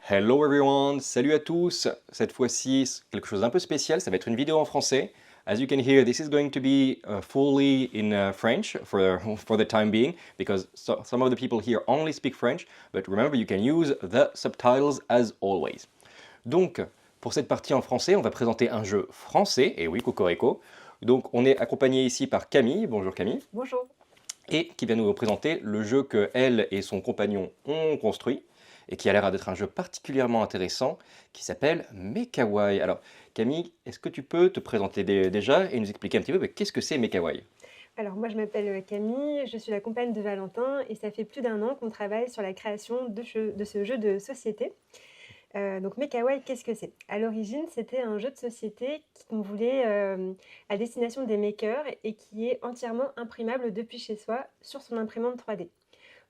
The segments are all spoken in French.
Hello everyone, salut à tous. Cette fois-ci, quelque chose d'un peu spécial, ça va être une vidéo en français. As you can hear, this is going to be fully in French for the time being, because some of the people here only speak French, but remember you can use the subtitles as always. Donc, pour cette partie en français, on va présenter un jeu français, et oui, Cocorico. Donc, on est accompagné ici par Camille. Bonjour Camille. Bonjour. Et qui vient nous présenter le jeu que elle et son compagnon ont construit et qui a l'air d'être un jeu particulièrement intéressant qui s'appelle Mekawai. Alors Camille, est-ce que tu peux te présenter déjà et nous expliquer un petit peu qu'est-ce que c'est Mekawai? Alors moi je m'appelle Camille, je suis la compagne de Valentin et ça fait plus d'1 an qu'on travaille sur la création de ce jeu de société. Donc Mekawai, qu'est-ce que c'est? À l'origine, c'était un jeu de société qu'on voulait à destination des makers et qui est entièrement imprimable depuis chez soi sur son imprimante 3D.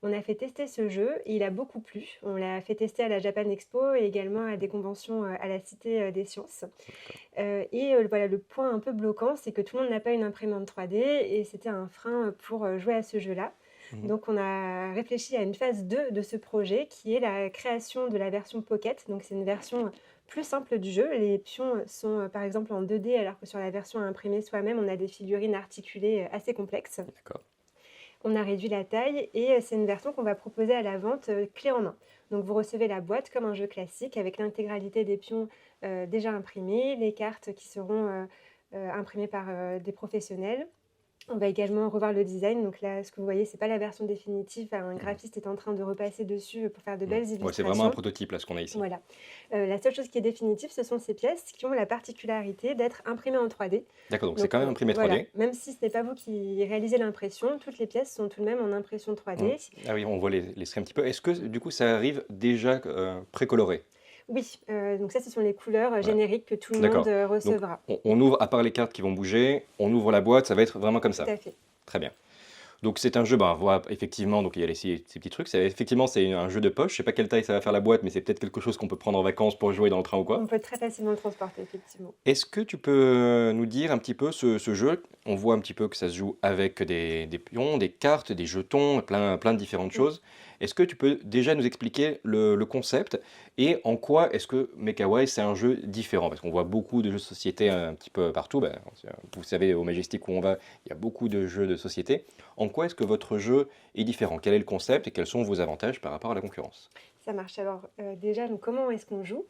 On a fait tester ce jeu et il a beaucoup plu. On l'a fait tester à la Japan Expo et également à des conventions à la Cité des Sciences. Voilà, le point un peu bloquant, c'est que tout le monde n'a pas une imprimante 3D et c'était un frein pour jouer à ce jeu-là. Mhm. Donc on a réfléchi à une phase 2 de ce projet qui est la création de la version Pocket. Donc c'est une version plus simple du jeu. Les pions sont par exemple en 2D alors que sur la version à imprimer soi-même, on a des figurines articulées assez complexes. D'accord. On a réduit la taille et c'est une version qu'on va proposer à la vente clé en main. Donc vous recevez la boîte comme un jeu classique avec l'intégralité des pions déjà imprimés, les cartes qui seront imprimées par des professionnels. On va également revoir le design. Donc là, ce que vous voyez, c'est pas la version définitive. Un graphiste est en train de repasser dessus pour faire de belles illustrations. Ouais, c'est vraiment un prototype là ce qu'on a ici. Voilà. La seule chose qui est définitive, ce sont ces pièces qui ont la particularité d'être imprimées en 3D. D'accord, donc c'est quand même imprimé 3D. Voilà. Même si ce n'est pas vous qui réalisez l'impression, toutes les pièces sont tout de même en impression 3D. Ah oui, on voit les traits un petit peu. Est-ce que du coup ça arrive déjà précoloré? Oui, donc ça, ce sont les couleurs génériques que tout le D'accord. monde Donc recevra. on ouvre, à part les cartes qui vont bouger, on ouvre la boîte, ça va être vraiment comme ça. Tout à fait. Très bien. Donc c'est un jeu, ben, voilà, effectivement, donc il y a ces petits trucs. Effectivement, c'est un jeu de poche. Je sais pas quelle taille ça va faire la boîte, mais c'est peut-être quelque chose qu'on peut prendre en vacances pour jouer dans le train ou quoi. On peut très facilement le transporter, effectivement. Est-ce que tu peux nous dire un petit peu ce jeu? On voit un petit peu que ça se joue avec des pions, des cartes, des jetons, plein de différentes choses. Est-ce que tu peux déjà nous expliquer le concept et en quoi est-ce que Mekawai c'est un jeu différent? Parce qu'on voit beaucoup de jeux de société un petit peu partout. Ben, vous savez, au Majestic où on va, il y a beaucoup de jeux de société. En quoi est-ce que votre jeu est différent? Quel est le concept et quels sont vos avantages par rapport à la concurrence? Ça marche. Alors déjà, donc, comment est-ce qu'on joue?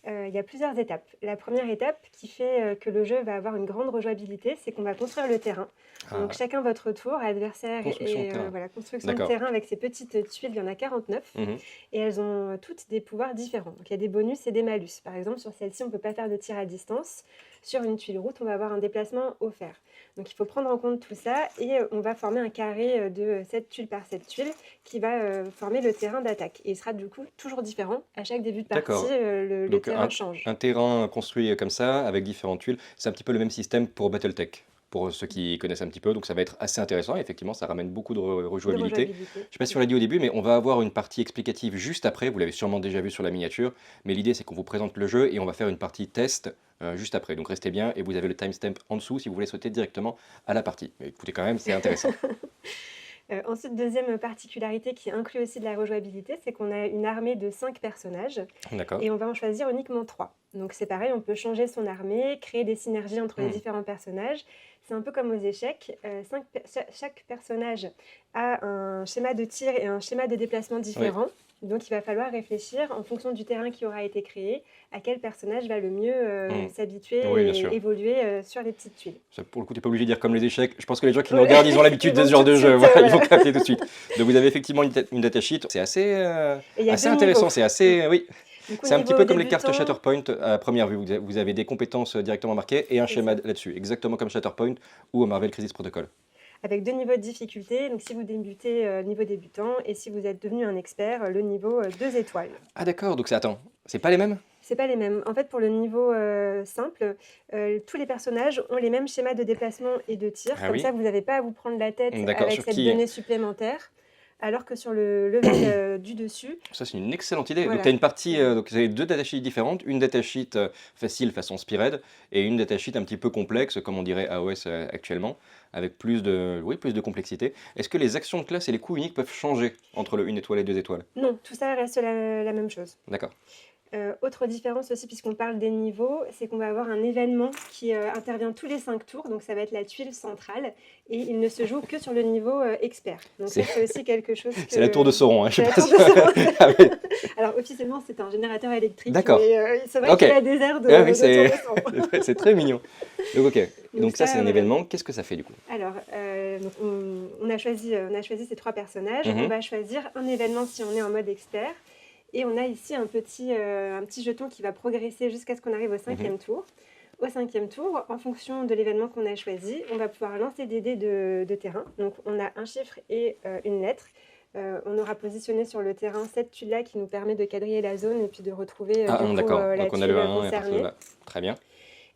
Il y a plusieurs étapes. La première étape qui fait que le jeu va avoir une grande rejouabilité, c'est qu'on va construire le terrain. Donc Ah, chacun votre tour, adversaire construction de et terrain. voilà, construction de D'accord. terrain avec ces petites tuiles, il y en a 49. Mhm. Et elles ont toutes des pouvoirs différents. Donc il y a des bonus et des malus. Par exemple, sur celle-ci, on ne peut pas faire de tir à distance. Sur une tuile route, on va avoir un déplacement offert. Donc il faut prendre en compte tout ça et on va former un carré de cette tuile par cette tuile qui va former le terrain d'attaque. Et il sera du coup toujours différent. À chaque début de partie, D'accord. le Donc terrain change. un terrain construit comme ça, avec différentes tuiles, c'est un petit peu le même système pour Battletech, pour ceux qui connaissent un petit peu, donc ça va être assez intéressant, effectivement ça ramène beaucoup de De rejouabilité. rejouabilité. Je sais pas si on l'a dit au début, mais on va avoir une partie explicative juste après, vous l'avez sûrement déjà vu sur la miniature, mais l'idée c'est qu'on vous présente le jeu et on va faire une partie test juste après, donc restez bien et vous avez le timestamp en dessous si vous voulez sauter directement à la partie. Mais écoutez quand même, c'est intéressant. Ensuite, deuxième particularité qui inclut aussi de la rejouabilité, c'est qu'on a une armée de 5 personnages D'accord. et on va en choisir uniquement 3. Donc c'est pareil, on peut changer son armée, créer des synergies entre les différents personnages. C'est un peu comme aux échecs. Chaque personnage a un schéma de tir et un schéma de déplacement différent. Donc il va falloir réfléchir en fonction du terrain qui aura été créé, à quel personnage va le mieux s'habituer Oui, bien et sûr. évoluer sur les petites tuiles. Ça, pour le coup, tu n'es pas obligé de dire comme les échecs. Je pense que les gens qui nous Ouais. regardent, ils ont l'habitude Ils de vont ce genre tout de de jeu. suite, Voilà, ils vont voilà. capter tout de suite. Donc vous avez effectivement une datasheet. C'est assez, Et il y a assez deux intéressant. niveaux. C'est assez, oui. Du coup, C'est un petit niveau peu comme les cartes débutant, Shatterpoint à première vue. Vous avez des compétences directement marquées et un c'est schéma ça. là-dessus. Exactement comme Shatterpoint ou Marvel Crisis Protocol. Avec 2 niveaux de difficulté. Donc si vous débutez niveau débutant et si vous êtes devenu un expert, le niveau 2 étoiles. Ah d'accord, donc attends, c'est pas les mêmes? C'est pas les mêmes. En fait, pour le niveau simple, tous les personnages ont les mêmes schémas de déplacement et de tir. Ah Comme ça, oui. vous n'avez pas à vous prendre la tête D'accord, avec sur cette qui? donnée supplémentaire. Alors que sur le level du dessus, Ça, c'est une excellente idée. Donc, tu voilà. as une partie, donc vous avez deux datasheets différentes, une datasheet facile façon Spearhead et une datasheet un petit peu complexe, comme on dirait AOS actuellement, avec oui, plus de complexité. Est-ce que les actions de classe et les coups uniques peuvent changer entre le 1 étoile et 2 étoiles? Non, tout ça reste la même chose. D'accord. Autre différence aussi, puisqu'on parle des niveaux, c'est qu'on va avoir un événement qui intervient tous les 5 tours, donc ça va être la tuile centrale, et il ne se joue que sur le niveau expert. Donc ça, C'est c'est aussi quelque chose c'est la tour que... de Sauron, hein, je C'est sais la pas tour si... de Sauron. Ah oui, Alors officiellement, c'est un générateur électrique, d'accord. mais c'est vrai Ok. qu'il a des airs Ah oui, de tour c'est de Sauron. c'est très mignon. Donc, ok. Donc ça, c'est Ça, un voilà. événement. Qu'est-ce que ça fait du coup? Alors, donc on a choisi ces 3 personnages. On Mhm. va choisir un événement si on est en mode expert. Et on a ici un petit jeton qui va progresser jusqu'à ce qu'on arrive au 5e tour. Au 5e tour, en fonction de l'événement qu'on a choisi, on va pouvoir lancer des dés de terrain. Donc on a un chiffre et une lettre. On aura positionné sur le terrain cette tuile-là qui nous permet de quadriller la zone et puis de retrouver Ah, du coup d'accord. la Donc on a tuile le 1 et à partir de concernée. là. Très bien.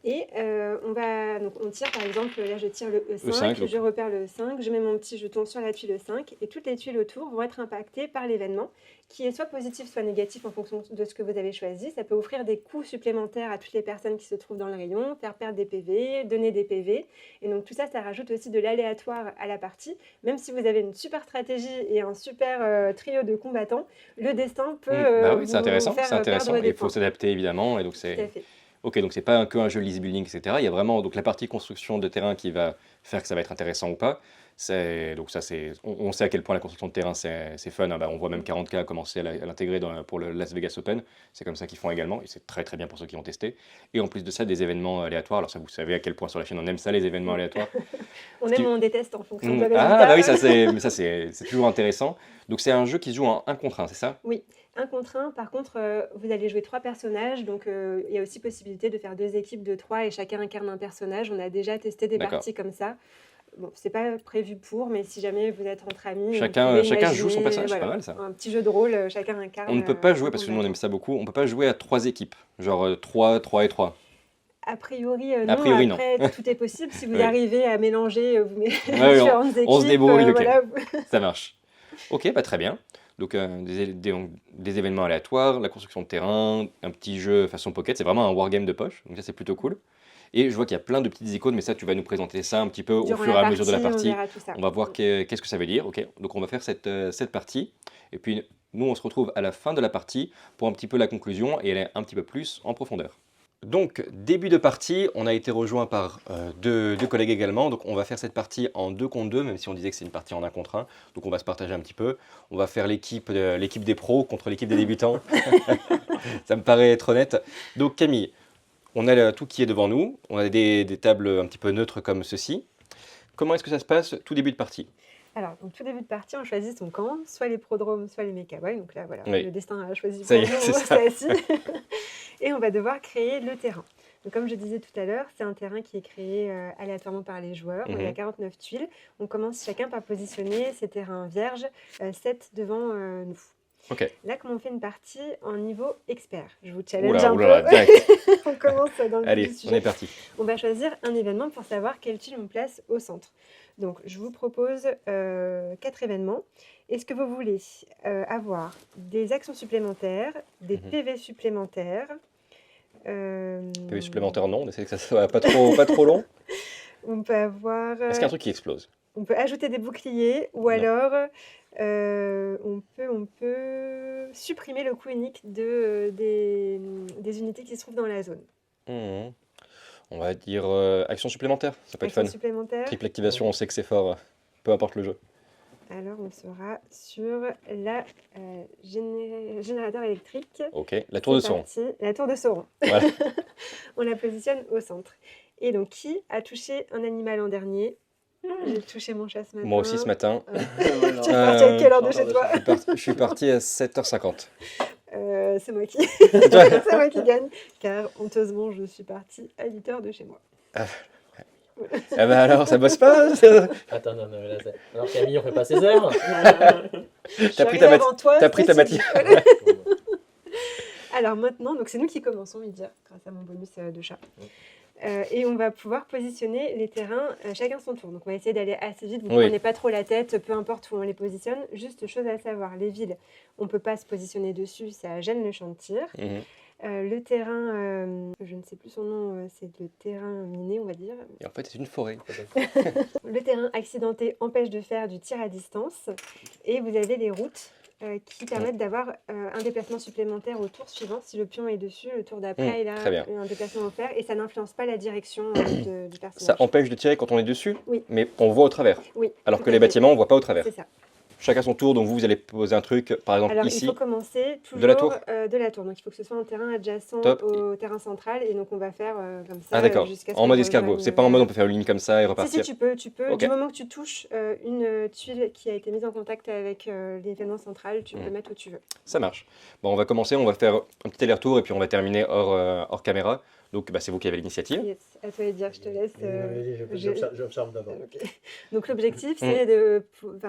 Et on tire par exemple, là je tire le E5, E5, donc. je repère le E5, je mets mon petit jeton sur la tuile E5 et toutes les tuiles autour vont être impactées par l'événement qui est soit positif soit négatif en fonction de ce que vous avez choisi. Ça peut offrir des coûts supplémentaires à toutes les personnes qui se trouvent dans le rayon, faire perdre des PV, donner des PV. Et donc tout ça, ça rajoute aussi de l'aléatoire à la partie. Même si vous avez une super stratégie et un super trio de combattants, le destin peut Bah oui, vous c'est intéressant. C'est faire intéressant. perdre Et des il faut points. s'adapter évidemment. Et donc Tout c'est. à fait. Ok, donc c'est pas que un jeu easy building, etc. Il y a vraiment donc la partie construction de terrain qui va faire que ça va être intéressant ou pas. Donc ça, on sait à quel point la construction de terrain c'est fun, hein. Bah, on voit même 40K commencer à l'intégrer pour le Las Vegas Open. C'est comme ça qu'ils font également et c'est très très bien pour ceux qui ont testé. Et en plus de ça, des événements aléatoires. Alors ça, vous savez à quel point sur la chaîne on aime ça, les événements aléatoires. On Ce aime qui- ou on déteste en fonction du Ah bah résultat. oui, mais ça c'est toujours intéressant. Donc c'est un jeu qui se joue en 1 contre 1, c'est ça? Oui, un contre un. Par contre, vous allez jouer 3 personnages, donc il y a aussi possibilité de faire 2 équipes de 3 et chacun incarne un personnage. On a déjà testé des D'accord. parties comme ça. Bon, c'est pas prévu pour, mais si jamais vous êtes entre amis, vous Chacun, pouvez chacun joue son imaginer, personnage, c'est pas voilà, mal ça. un petit jeu de rôle, chacun incarne On ne peut pas jouer, un parce que nous on aime combattant. ça beaucoup, on peut pas jouer à 3 équipes, genre 3, 3 et 3. A priori, A non. priori non. Après, tout est possible. Si vous Oui. arrivez à mélanger Ouais, oui, différentes on se équipes, débrouille, ok, voilà. ça marche. Ok, bah très bien. Donc des événements aléatoires, la construction de terrain, un petit jeu façon pocket, c'est vraiment un wargame de poche, donc ça c'est plutôt cool. Et je vois qu'il y a plein de petites icônes, mais ça tu vas nous présenter ça un petit peu au Durant fur et la à mesure de la on partie. verra tout ça. On va voir qu'est-ce que ça veut dire, ok. Donc on va faire cette partie, et puis nous on se retrouve à la fin de la partie pour un petit peu la conclusion et aller un petit peu plus en profondeur. Donc, début de partie, on a été rejoint par deux collègues également. Donc, on va faire cette partie en 2 contre 2, même si on disait que c'est une partie en 1 contre 1. Donc, on va se partager un petit peu. On va faire l'équipe des pros contre l'équipe des débutants. Ça me paraît être honnête. Donc, Camille, on a tout qui est devant nous. On a des tables un petit peu neutres comme ceci. Comment est-ce que ça se passe tout début de partie? Alors, donc tout début de partie, on choisit son camp, soit les prodromes, soit les mécaboys. Donc là, voilà, Oui. le destin a choisi Ça pour y est, nous, c'est on ça. s'est assis. Et on va devoir créer le terrain. Donc, comme je disais tout à l'heure, c'est un terrain qui est créé aléatoirement par les joueurs. On a 49 tuiles. On commence chacun par positionner ces terrains vierges, 7 devant nous. Ok. Là, comme on fait une partie en niveau expert, je vous challenge Oula, un oula, peu. direct. On commence dans le vif Allez, du on sujet. est parti. On va choisir un événement pour savoir quelle tuile on place au centre. Donc, je vous propose 4 événements. Est-ce que vous voulez avoir des actions supplémentaires, des PV supplémentaires PV supplémentaire, non. On essaie que ça soit pas trop long. On peut avoir... Est-ce qu'il y a un truc qui explose? on peut ajouter des boucliers ou Non. alors on peut supprimer le coût unique des unités qui se trouvent dans la zone. Mhm. On va dire action supplémentaire, ça peut être Action fun. supplémentaire. Triple activation, on sait que c'est fort, peu importe le jeu. Alors, on sera sur la générateur électrique. Ok, la tour de C'est Sauron. parti. La tour de Sauron. Voilà. On la positionne au centre. Et donc, qui a touché un animal en dernier? J'ai touché mon chat ce matin. Moi aussi ce matin. Tu es parti à quelle heure de chez toi? Je suis parti à 7h50. C'est moi qui... C'est toi? c'est moi qui gagne, car honteusement, je suis partie à 8h de chez moi. Ah bah alors, ça bosse pas? Attends, non, mais là, alors Camille, on fait pas 16 heures. T'as pris ta matinée. matinée. Alors maintenant, donc c'est nous qui commençons, dire, grâce à mon bonus de chat. Et on va pouvoir positionner les terrains chacun son tour. Donc on va essayer d'aller assez vite, vous ne Oui. prenez pas trop la tête, peu importe où on les positionne. Juste chose à savoir, les villes, on ne peut pas se positionner dessus, ça gêne le champ de tir. Mhm. Le terrain, je ne sais plus son nom, c'est le terrain miné, on va dire. Et en fait, c'est une forêt. Le terrain accidenté empêche de faire du tir à distance. Et vous avez les routes qui permettent d'avoir un déplacement supplémentaire au tour suivant. Si le pion est dessus, le tour d'après, il a Très bien. un déplacement offert et ça n'influence pas la direction du Ça personnage. empêche de tirer quand on est dessus, Oui. mais on voit au travers. Oui, Alors tout que à les fait. bâtiments, on voit pas au travers. C'est ça. Chacun son tour, donc vous allez poser un truc, par exemple Alors, il ici. faut commencer De la toujours tour de la tour. Donc, il faut que ce soit un terrain adjacent Top. au terrain central. Et donc, on va faire comme ça Ah d'accord, jusqu'à ce en qu'on mode escargot. rejoigne C'est pas en mode on vers- peut faire une ligne comme ça et Si, repartir. tu peux. Ok. Du moment que tu touches une tuile qui a été mise en contact avec l'événement central, tu peux mettre où tu veux. Ça marche. Bon, on va commencer, on va faire un petit aller-retour et puis on va terminer hors caméra. Donc c'est vous qui avez l'initiative. Yes, à toi de dire, je te laisse. J'observe d'abord. Ok. Donc l'objectif, Mm. c'est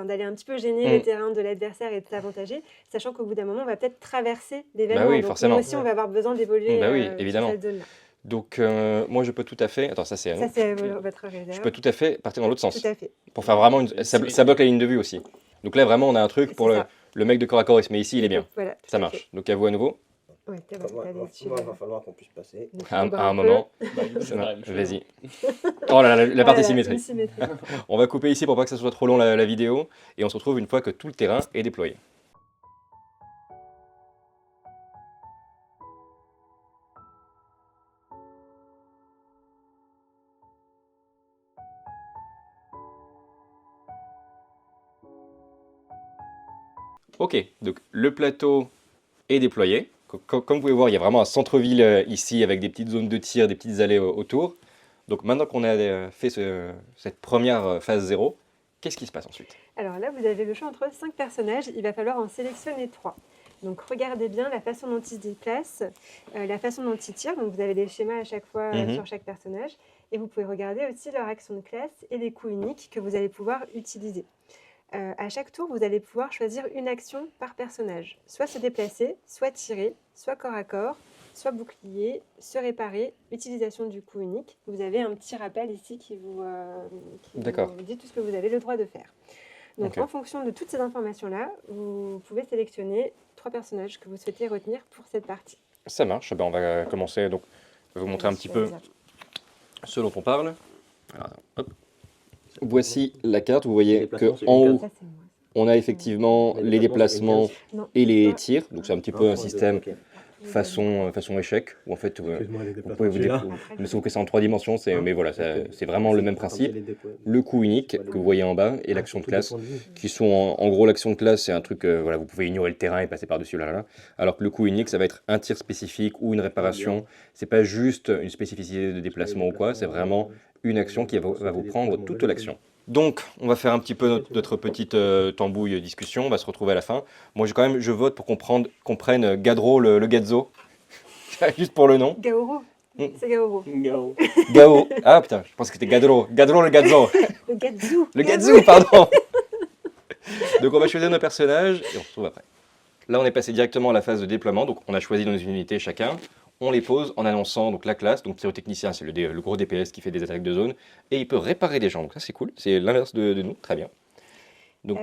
d'aller un petit peu gêner les terrains de l'adversaire et de t'avantager, sachant qu'au bout d'un moment, on va peut-être traverser l'événement. Bah oui, donc forcément. nous aussi, on va avoir besoin d'évoluer Bah oui, sur évidemment. cette zone-là. Donc moi je peux tout à fait... Attends, ça c'est à Ça, nous. c'est votre réserve. Je peux tout à fait partir dans l'autre sens. Tout à fait. Pour faire vraiment une... Ça bloque la ligne de vue aussi. Donc là vraiment on a un truc pour C'est ça. le mec de corps à corps, il se met ici, il est bien. Voilà, tout Ça à marche. fait. Donc à vous à nouveau, Ouais, t'es bon, Moi, t'as moi, les tuiles, moi, il va falloir qu'on puisse passer. donc à libre un peu. moment. C'est la même chose. Vas-y. Oh là là, la partie Voilà, symétrique. une symétrie. On va couper ici pour pas que ça soit trop long la vidéo. Et on se retrouve une fois que tout le terrain est déployé. Ok, donc le plateau est déployé. Comme vous pouvez voir, il y a vraiment un centre-ville ici avec des petites zones de tir, des petites allées autour. Donc maintenant qu'on a fait cette première phase 0, qu'est-ce qui se passe ensuite? Alors là, vous avez le choix entre 5 personnages. Il va falloir en sélectionner 3. Donc regardez bien la façon dont ils se déplacent, la façon dont ils tirent. Donc vous avez des schémas à chaque fois Mhm. sur chaque personnage. Et vous pouvez regarder aussi leur action de classe et les coups uniques que vous allez pouvoir utiliser. À chaque tour, vous allez pouvoir choisir une action par personnage. Soit se déplacer, soit tirer, soit corps à corps, soit bouclier, se réparer, utilisation du coup unique. Vous avez un petit rappel ici qui vous D'accord. dit tout ce que vous avez le droit de faire. Donc Ok. en fonction de toutes ces informations-là, vous pouvez sélectionner 3 personnages que vous souhaitez retenir pour cette partie. Ça marche, ben on va commencer. Donc, je vais vous montrer un petit peu ce dont on parle. Alors, hop. Voici la carte, vous voyez Les déplacements, c'est qu'en une haut, Ça, c'est moi. on a effectivement les déplacements Non, et les toi, tirs. Donc c'est un petit peu un système façon échec, où en fait Excuse-moi, les vous pouvez vous déplacements. déplacer. après, Mais sauf que c'est en 3 dimensions, mais voilà, c'est vraiment le même principe. Le coup unique que vous voyez en bas et l'action de classe, qui sont en gros l'action de classe, c'est un truc, voilà, vous pouvez ignorer le terrain et passer par-dessus, là. Alors que le coup unique, ça va être un tir spécifique ou une réparation. C'est pas juste une spécificité de déplacement ou quoi, c'est vraiment une action qui va vous prendre toute l'action. Donc, on va faire un petit peu notre petite tambouille discussion, on va se retrouver à la fin. Moi, je vote pour qu'on prenne Gadro le Gazzo, juste pour le nom. Gaoro. Mm. C'est Gaoro. No. Gao. Ah putain, je pense que c'était Gadro. Gadro le Gazzo. Le Gazou. Le Gazou, pardon. Donc, on va choisir nos personnages et on se retrouve après. Là, on est passé directement à la phase de déploiement. Donc, on a choisi nos unités chacun. On les pose en annonçant donc, la classe. Donc, pyrotechnicien, c'est le gros DPS qui fait des attaques de zone. Et il peut réparer des gens. Donc, ça, c'est cool. C'est l'inverse de nous. Très bien. Donc-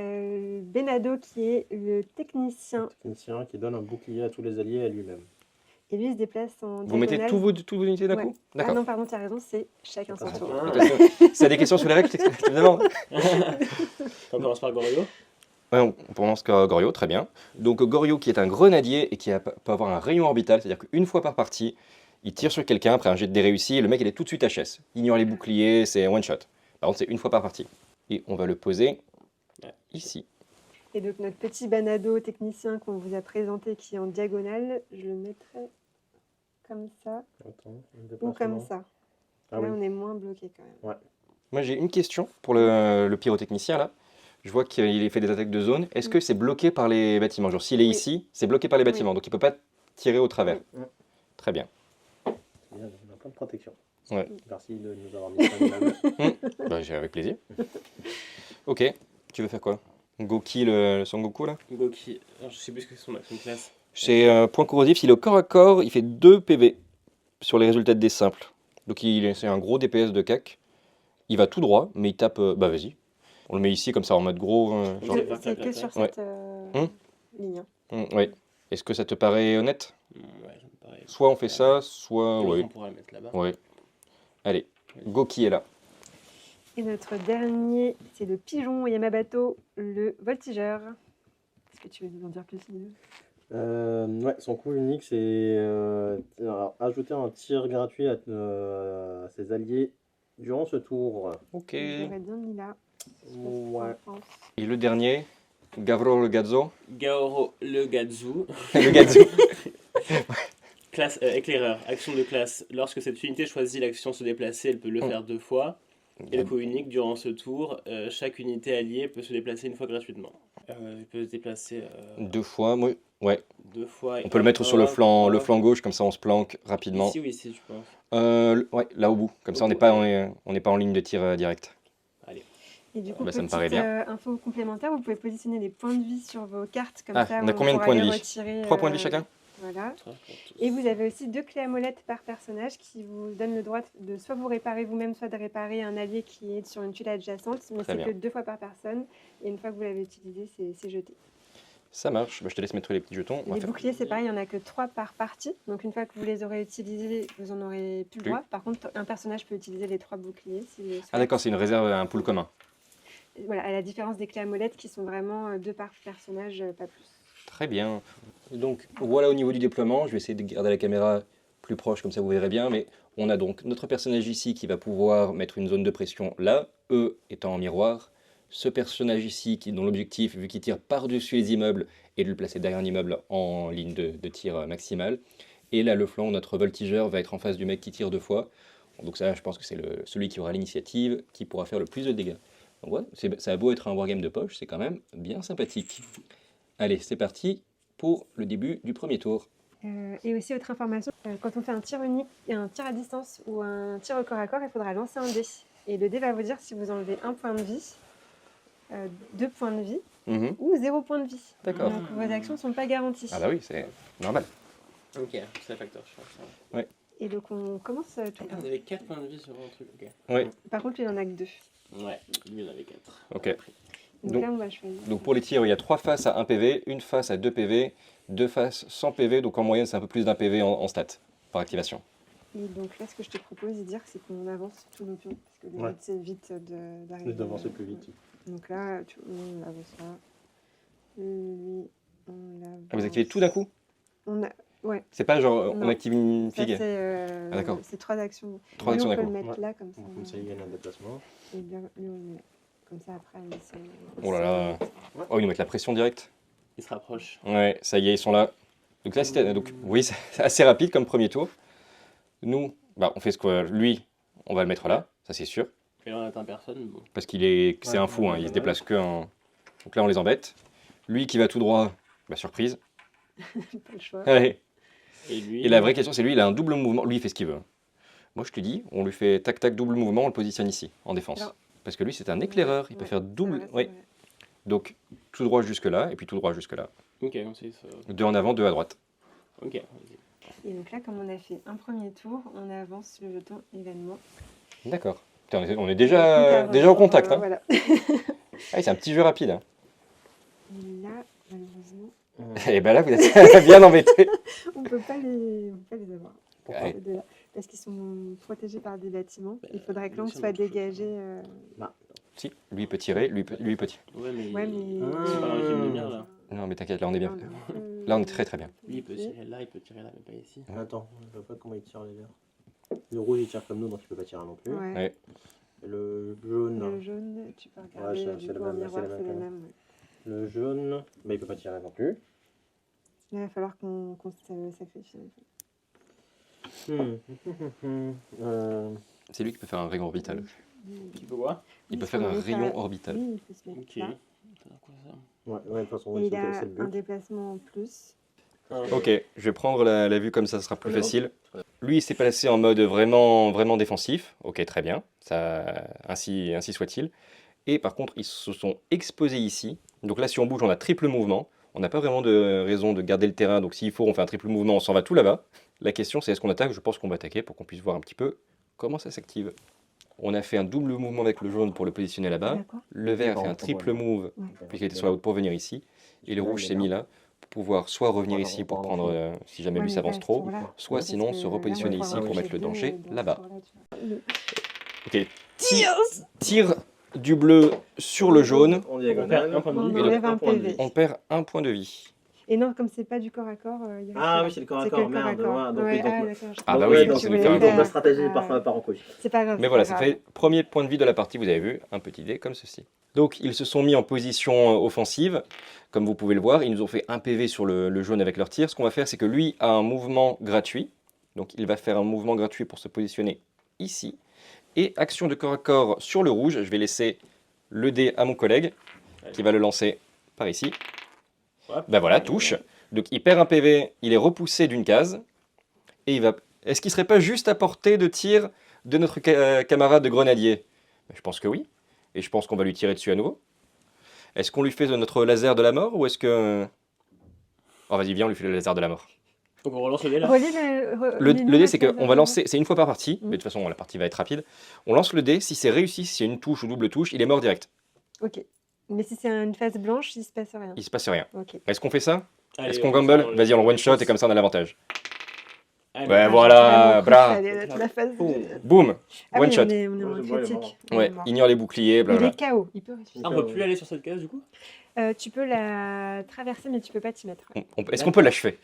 Benado qui est le technicien. Technicien qui donne un bouclier à tous les alliés et à lui-même. Et lui, il se déplace en Vous mettez diagonale. toutes vos unités d'un Ouais. coup Ah D'accord. non, pardon, tu as raison, c'est chacun son tour. Si t'as des questions sur les règles, tu me demandes. On commence par Gorio. Ouais, on commence par Goryo, très bien. Donc Goryo qui est un grenadier et qui peut avoir un rayon orbital, c'est-à-dire qu'une fois par partie, il tire sur quelqu'un après un jet de dés réussi, et le mec il est tout de suite HS. Il ignore les boucliers, c'est one shot. Par contre c'est une fois par partie. Et on va le poser ici. Et donc notre petit Benado technicien qu'on vous a présenté qui est en diagonale, je le mettrai comme ça Attends, un ou déplacement. comme ça. Ah Là, oui. on est moins bloqué quand même. Moi j'ai une question pour le pyrotechnicien là. Je vois qu'il fait des attaques de zone. Est-ce que c'est bloqué par les bâtiments? Genre s'il est Oui. ici, c'est bloqué par les bâtiments, donc il peut pas tirer au travers. Oui. Très bien. Bien, on a plein de protection. Ouais. Merci de nous avoir mis ça dans la main. Bah, j'ai avec plaisir. Ok, tu veux faire quoi? Goki, le Son Goku là? Goki. Alors, je sais plus ce que c'est son action de classe. C'est point corrosif, s'il est au corps à corps, il fait 2 PV sur les résultats de dés simples. Donc c'est un gros DPS de CAC. Il va tout droit, mais il tape... bah vas-y. On le met ici comme ça en mode gros. genre- Ok. C'est que sur Ouais. cette ligne. Ouais. Est-ce que ça te paraît honnête? Ouais, ça me paraît. Soit on fait ça, soit... L'autre, Ouais. on pourrait le mettre là-bas. Ouais. Allez, Goki est là. Et notre dernier, c'est le pigeon Yamabato, le voltigeur. Est-ce que tu veux nous en dire plus? Ouais, son coup unique, c'est ajouter un tir gratuit à ses alliés durant ce tour. Ok. J'aurais bien mis là. Je sais pas ce que Ouais. t'en penses. Et le dernier, Gavro le Gazzo. Gaoro le Gadzu. Le Gazzo. Classe éclaireur, action de classe. Lorsque cette unité choisit l'action se déplacer, elle peut le faire 2 fois. Et le coup unique, durant ce tour, chaque unité alliée peut se déplacer une fois gratuitement. Il peut se déplacer 2 fois, moi, ouais. 2 fois. On peut le mettre sur le flanc gauche, comme ça on se planque rapidement. Ici ou ici, je pense. Ouais, là au bout. Comme ça on Au n'est bout, pas, allez. on n'est pas en ligne de tir direct. Et du coup, Bah, ça me petite paraît bien. info complémentaire, vous pouvez positionner des points de vie sur vos cartes, comme Ah, ça on a combien de pourra points de les vie? retirer, 3 points de vie chacun? Voilà. 3 pour tous. Et vous avez aussi 2 clés à molette par personnage qui vous donnent le droit de soit vous réparer vous-même, soit de réparer un allié qui est sur une tuile adjacente, mais Très c'est bien. que 2 fois par personne, et une fois que vous l'avez utilisé, c'est jeté. Ça marche. Bah, je te laisse mettre les petits jetons. On va Les faire- boucliers, c'est pareil, il n'y en a que 3 par partie, donc une fois que vous les aurez utilisés, vous en aurez plus le Plus. droit. Par contre, un personnage peut utiliser les 3 boucliers s'il le Ah souhaite. d'accord, c'est une réserve, un pool commun. Voilà, à la différence des clés à molette qui sont vraiment 2 par personnage, pas plus. Très bien. Donc voilà au niveau du déploiement, je vais essayer de garder la caméra plus proche comme ça vous verrez bien, mais on a donc notre personnage ici qui va pouvoir mettre une zone de pression là, eux étant en miroir. Ce personnage ici dont l'objectif, vu qu'il tire par-dessus les immeubles, est de le placer derrière un immeuble en ligne de tir maximale. Et là le flanc, notre voltigeur va être en face du mec qui tire 2 fois. Donc ça je pense que c'est celui qui aura l'initiative qui pourra faire le plus de dégâts. Donc ouais, ça a beau être un wargame de poche, c'est quand même bien sympathique. Allez, c'est parti pour le début du premier tour. Et aussi, autre information, quand on fait un tir unique, un tir à distance ou un tir au corps à corps, il faudra lancer un dé. Et le dé va vous dire si vous enlevez 1 point de vie, 2 points de vie Mhm. ou 0 point de vie. D'accord. Donc vos actions ne sont pas garanties. Ah bah oui, c'est normal. Ok, c'est un facteur, je pense. Et donc on commence tout. Ah, vous avez 4 points de vie sur un truc, ok. Oui, Par contre, il en a que 2. Ouais, lui il en avait 4. ok. Donc, Donc- là, on va choisir. Donc pour les tirs, il y a 3 faces à 1 PV, une face à 2 PV, 2 faces sans PV, donc en moyenne c'est un peu plus d'un PV en stats par activation. Et donc là, ce que je te propose de dire, c'est qu'on avance tous nos pions. Parce que le Ouais. but, c'est vite d'arriver. D'avancer plus vite. Donc là, on avance. Lui, on l'avance. Ah, vous activez tout d'un coup? On a... Ouais. C'est pas genre on Non. active une Ça, figue? c'est Ah, d'accord. 3 actions. 3 Lui, actions on d'un peut coup. le mettre Ouais. là, comme ça. Comme ça, il gagne un déplacement. Et bien, lui, on le met comme ça, après, il se... Oh là là. Oh, ils nous mettent la pression directe. Il se rapproche. Ouais, ça y est, ils sont là. Donc là, donc, oui, c'est assez rapide comme premier tour. Nous, bah, on fait ce que lui, on va le mettre là, ça c'est sûr. Et là on atteint personne, bon. Parce c'est Ouais, un fou, hein, ouais, il se ouais. déplace que en... Donc là, on les embête. Lui qui va tout droit, bah, surprise. pas le choix. Ouais. Et lui. Et la vraie question, c'est lui, il a un double mouvement. Lui, il fait ce qu'il veut. Moi, je te dis, on lui fait tac-tac, double mouvement, on le positionne ici, en défense. Alors- Parce que lui, c'est un éclaireur, il peut Ouais, faire c'est double. vrai, c'est Oui. vrai. Donc, tout droit jusque-là, et puis tout droit jusque-là. Ok, on sait ça. 2 en avant, 2 à droite. Ok, vas-y. Et donc là, comme on a fait un premier tour, on avance le jeton événement. D'accord. Putain, on est Donc, déjà avant, au contact. Hein. Voilà. Ah, c'est un petit jeu rapide. Hein. Et là, malheureusement, Et ben là, vous êtes bien embêté. on peut pas les avoir. Pourquoi Ces deux-là. Parce qu'ils sont protégés par des bâtiments. Il faudrait que lui, l'angle ça soit marche pas. dégagé. Si, lui il peut tirer, lui il peut tirer. Ouais, mais. Ouais, mais... C'est pas dans l'équipe de lumière là. Non, mais t'inquiète, là on est bien. un peu- Là, on est très, très bien. Lui il peut tirer là, il peut tirer là, mais pas ici. Attends, je vois pas comment il tire les verts. Le rouge il tire comme nous, donc il peut pas tirer non plus. Ouais. Ouais. Et le jaune, Le jaune, tu peux regarder. Ouais, du c'est coup, le en même, miroir, c'est le c'est même le quand même. Ouais. le jaune, bah, il peut pas tirer non plus. Là, il va falloir qu'on se sacrifie. C'est lui qui peut faire un rayon orbital. Qui peut voir? Il peut faire un rayon orbital. Oui, il peut se mettre Ok. là. Attends, quoi ça? Ouais, de toute façon, Et ouais, il a c'est le un but. déplacement en plus. Ok, je vais prendre la vue comme ça sera plus facile. Lui il s'est placé en mode vraiment, vraiment défensif. Ok, très bien. Ça, ainsi soit-il. Et par contre, ils se sont exposés ici. Donc là, si on bouge, on a triple mouvement. On n'a pas vraiment de raison de garder le terrain. Donc s'il faut, on fait un triple mouvement, on s'en va tout là-bas. La question, c'est est-ce qu'on attaque? Je pense qu'on va attaquer pour qu'on puisse voir un petit peu comment ça s'active. On a fait un double mouvement avec le jaune pour le positionner là-bas. D'accord. Le vert a fait un triple move puisqu'il était sur la route pour venir ici. Et le rouge s'est mis là pour pouvoir soit revenir ici pour prendre, si jamais lui s'avance trop, soit sinon se repositionner ici pour mettre le danger là-bas. Ok, tire du bleu sur le jaune, En On diagonale. perd un point de On vie. enlève un point de PV. vie. on perd un point de vie. Et non, comme c'est pas du corps à corps, il y a Ah que- oui, c'est le corps à c'est que corps, le corps à merde. corps. Ouais, donc, Ouais, oui, donc, ah, d'accord. Ah je bah comprends oui, ce que donc tu c'est voulais le donc faire. la faire. stratégie Ah, part en couille. c'est pas grave. Mais c'est voilà, pas ça grave. fait premier point de vie de la partie, vous avez vu, un petit dé comme ceci. Donc ils se sont mis en position offensive, comme vous pouvez le voir, ils nous ont fait un PV sur le jaune avec leur tir. Ce qu'on va faire, c'est que lui a un mouvement gratuit, donc il va faire un mouvement gratuit pour se positionner ici. Et action de corps à corps sur le rouge, je vais laisser le dé à mon collègue, qui va le lancer par ici. Hop. Ben voilà, touche. Donc il perd un PV, il est repoussé d'une case, et il va... Est-ce qu'il serait pas juste à portée de tir de notre camarade de grenadier? Ben, je pense que oui, et je pense qu'on va lui tirer dessus à nouveau. Est-ce qu'on lui fait notre laser de la mort, ou est-ce que... Oh vas-y, viens, on lui fait le laser de la mort. Donc on relance le dé là. Relis Le lis-nous dé, c'est la qu'on va lancer, c'est une fois par partie, Mm. mais de toute façon, la partie va être rapide. On lance le dé, si c'est réussi, si c'est une touche ou double touche, il est mort direct. Ok. Mais si c'est une phase blanche, il se passe rien. Il se passe rien. Ok. Est-ce qu'on fait ça? Allez, Est-ce qu'on on gamble? fait ça, Vas-y, on le one-shot, et comme ça, on a l'avantage. Allez. Ouais, Ah, voilà, j'ai bra. vraiment cru que ça allait être la phase. Boum, Ah oui, one-shot. on est en Ouais, ouais, critique. Ouais, On est mort. ignore les boucliers, Il blablabla. est KO, il peut ressusciter. Ah, on peut plus aller sur cette case du coup. Tu peux la traverser, mais tu peux pas t'y mettre. Est-ce qu'on peut l'achever?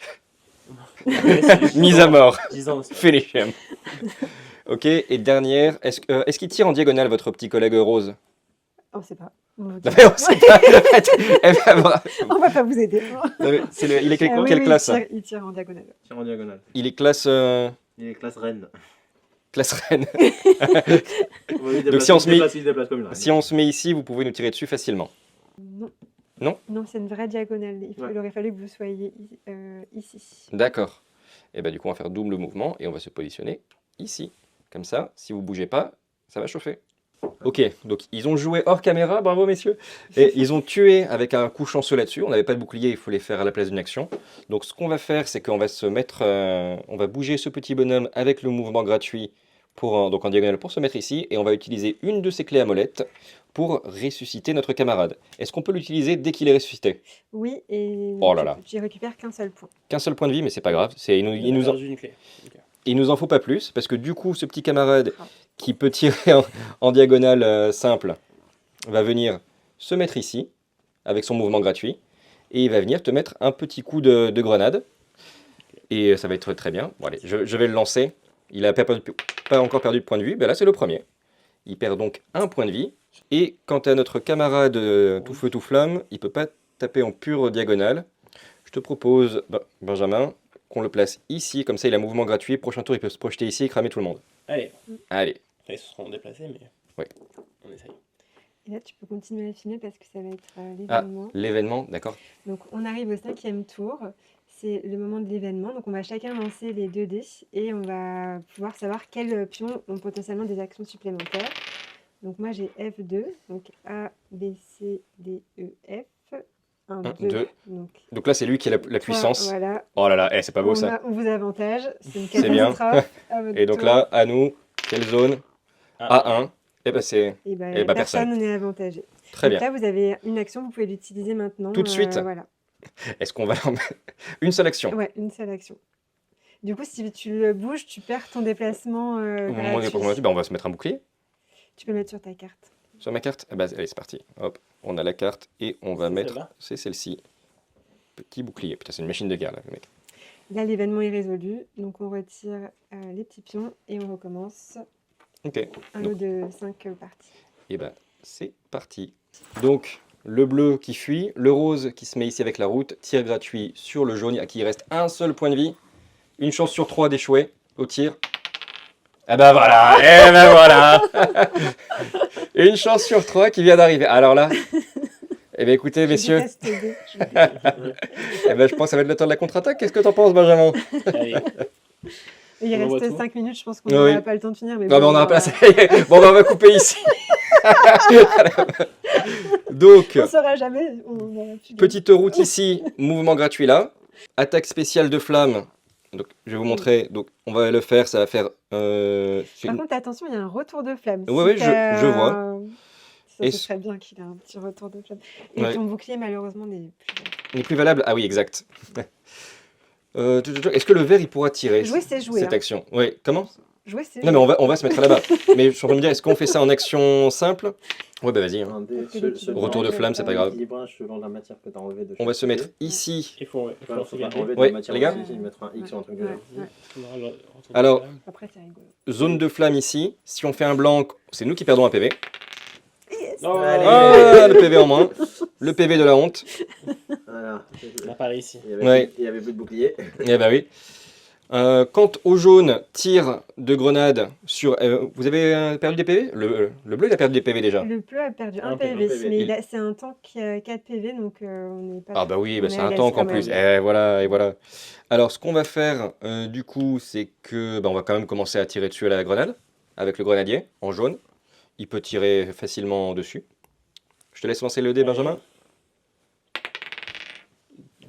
Mise Mise à mort. 10 ans aussi. Finish him. Ok, et dernière, est-ce qu'il tire en diagonale, votre petit collègue rose? On sait pas. On Non, mais on sait pas. Eh ben, voilà. On va pas vous aider. Non, mais il est Ah oui, quelle oui, classe? il tire en diagonale. Tire en diagonale. Il est classe Il est classe reine. classe reine. Donc si on se met- il se déplace comme une reine. Si on se met ici, vous pouvez nous tirer dessus facilement. Non. Non Non, c'est une vraie diagonale. Ouais. Il aurait fallu que vous soyez ici. D'accord. Et ben du coup, on va faire double mouvement et on va se positionner ici. Comme ça, si vous bougez pas, ça va chauffer. Ok, donc ils ont joué hors caméra, bravo messieurs. Et ils ont tué avec un coup chanceux là-dessus. On n'avait pas de bouclier, il faut les faire à la place d'une action. Donc ce qu'on va faire, c'est qu'on va se mettre, on va bouger ce petit bonhomme avec le mouvement gratuit donc en diagonale pour se mettre ici. Et on va utiliser une de ces clés à molette pour ressusciter notre camarade. Est-ce qu'on peut l'utiliser dès qu'il est ressuscité? Oui, et Oh là là. tu récupères qu'un seul point. Qu'un seul point de vie, mais c'est pas grave. Une clé. Ok. Il nous en faut pas plus, parce que du coup, ce petit camarade qui peut tirer en diagonale simple va venir se mettre ici, avec son mouvement gratuit, et il va venir te mettre un petit coup de grenade, et ça va être très bien. Bon allez, je vais le lancer. Il n'a pas encore perdu de point de vue, ben là c'est le premier. Il perd donc un point de vie, et quant à notre camarade tout feu tout flamme, il peut pas taper en pure diagonale. Je te propose, Benjamin, qu'on le place ici, comme ça il a mouvement gratuit, prochain tour il peut se projeter ici et cramer tout le monde. Allez. Allez, Ils se seront déplacés, mais. Ouais. On essaye. Et là, tu peux continuer à filmer parce que ça va être Ah. l'événement. l'événement, d'accord. Donc, on arrive au 5e tour. C'est le moment de l'événement. Donc, on va chacun lancer les 2 dés et on va pouvoir savoir quels pions ont potentiellement des actions supplémentaires. Donc, moi, j'ai F2. Donc, A, B, C, D, E, F. 1, 2. deux. Donc, Donc là c'est lui qui a la trois, puissance. Voilà. Oh là là, c'est pas beau On ça. on vous avantage. C'est une C'est bien. catastrophe. À votre Et donc tour. là, à nous, quelle zone? A1. Et ben c'est Et ben, eh ben, personne n'est avantagé. très Donc bien. là, vous avez une action, vous pouvez l'utiliser maintenant. Tout de suite. Voilà. Est-ce qu'on va en mettre une seule action? Ouais, une seule action. Du coup, si tu le bouges, tu perds ton déplacement Au moment où on est gratuit. combattu, ben, on va se mettre un bouclier Tu peux le mettre sur ta carte. sur ma carte. Eh ben, allez, c'est parti. Hop, on a la carte et on va C'est mettre. celle-là C'est celle-ci. Petit bouclier. Putain, c'est une machine de guerre là, le mec. Là, l'événement est résolu. Donc, on retire les petits pions et on recommence Ok. un Donc- lot de 5 parties. Et ben c'est parti. Donc le bleu qui fuit, le rose qui se met ici avec la route, tir gratuit sur le jaune à qui il reste un seul point de vie, une chance sur 3 d'échouer au tir. Eh ben voilà, eh ben voilà. Une chance sur 3 qui vient d'arriver. Alors là, eh ben écoutez messieurs, Je déteste les dés. Je déteste. eh ben je pense que ça va être le temps de la contre-attaque. Qu'est-ce que t'en penses Benjamin? Allez. Et il On envoie reste tout. 5 minutes, je pense qu'on Oui. n'aura pas le temps de finir. Mais Non mais bon, on aura pas. voilà. Bon ben, on va couper ici. Donc. On saura jamais. On aura pu gagner. Petite route ici, mouvement gratuit là. Attaque spéciale de flamme. Donc, je vais vous montrer. Donc, on va le faire. Ça va faire. C'est Par une- contre, attention, il y a un retour de flamme. Ouais, ouais, je vois. Ça, Et ce ce- serait bien qu'il ait un petit retour de flamme. Et Ouais. ton bouclier, malheureusement, n'est plus. Il est plus valable. Ah oui, exact. Est-ce que le vert il pourra tirer Jouer, c'est jouer. cette hein. action? Oui. Comment? Jouer, c'est Non, mais on va se mettre là-bas. Mais je suis en train de me dire, est-ce qu'on fait ça en action simple? Ouais, bah vas-y. Hein. Un dé, Parce que l'équilibre, Retour de flamme, c'est pas grave. L'équilibrage selon la matière que tu as enlevée de On va chaque se mettre côté. ici. Il faut Enfin, faut pas sauvegarder. enlever de Ouais, la matière les gars. aussi, mettre un X ou un truc de Ouais, genre. ouais. Alors, Après, c'est rigolo. zone de flamme ici. Si on fait un blanc, c'est nous qui perdons un PV. Yes. Allez. Ah, le PV en moins. Le PV de la honte. Voilà. On apparaît ici. Ouais. Il y avait plus de bouclier. Eh bah oui. Quand au jaune tire de grenade sur... vous avez perdu des PV? Le bleu, il a perdu des PV déjà. Le bleu a perdu un Un PV, PV, mais c'est un tank qui a 4 PV, donc on n'est pas... Ah bah oui, bah on c'est est à un l'aise tank en quand plus. même. Et voilà, et voilà. Alors, ce qu'on va faire, du coup, c'est que bah, on va quand même commencer à tirer dessus à la grenade, avec le grenadier, en jaune. Il peut tirer facilement dessus. Je te laisse lancer le dé, Benjamin.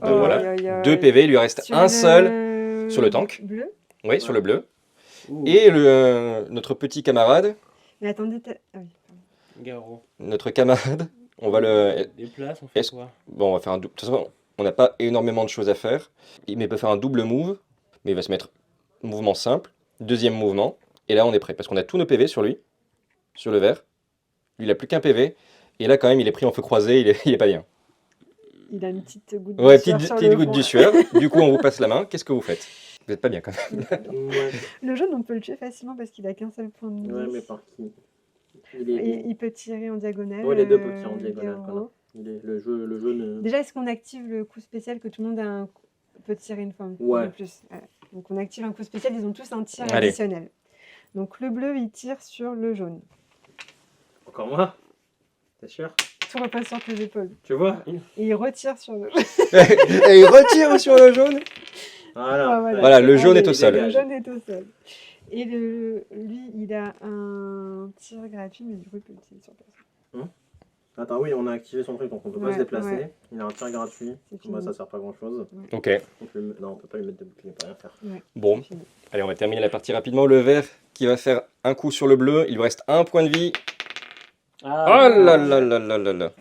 Oh, Voilà. aïe, aïe, aïe. 2 PV, il lui reste Sur un le seul sur le tank. Bleu. Oui, sur le bleu. Ouh. Et notre petit camarade, Mais attendez, ah oui, pardon. Garo. on va le... Des places, on fait Est-ce- quoi? Bon, on va faire un double. De toute façon, on n'a pas énormément de choses à faire. Mais il peut faire un double move. Mais il va se mettre mouvement simple. Deuxième mouvement. Et là, on est prêt. Parce qu'on a tous nos PV sur lui. Sur le vert. Lui, il a plus qu'un PV. Et là, quand même, il est pris en feu croisé. Il est pas bien. Il a une petite goutte Ouais, de sueur petite, sur petite le goutte front. de sueur. Du coup, on vous passe la main. Qu'est-ce que vous faites? Vous êtes pas bien quand même. Ouais, Le jaune, on peut le tuer facilement parce qu'il a qu'un seul point de vie. ouais, mais par qui? Il peut tirer en diagonale. Ouais, les deux peuvent tirer en diagonale, Garo. voilà. Le jaune. Déjà, est-ce qu'on active le coup spécial que tout le monde peut tirer une fois Ouais. de plus? Voilà. Donc on active un coup spécial, ils ont tous un tir Allez. additionnel. Donc le bleu, il tire sur le jaune. Encore moi? T'es sûr? Tout repose sur tes épaules. Tu vois? Et il retire sur le Et il retire sur le jaune. Voilà. Ah, Voilà, le jaune est au Le sol. jaune est au sol. Et lui, il a un tir gratuit, mais du coup, il peut l'utiliser sur personne. Attends, oui, on a activé son truc, donc on peut pas Ouais, se déplacer. ouais. Il a un tir gratuit. C'est Moi, fini. ça sert pas à grand chose. Ok. Non, on peut pas lui mettre de bouclier, on peut rien faire. Bon. C'est fini. Allez, on va terminer la partie rapidement. Le vert qui va faire un coup sur le bleu. Il lui reste un point de vie. Oh là là là là là là.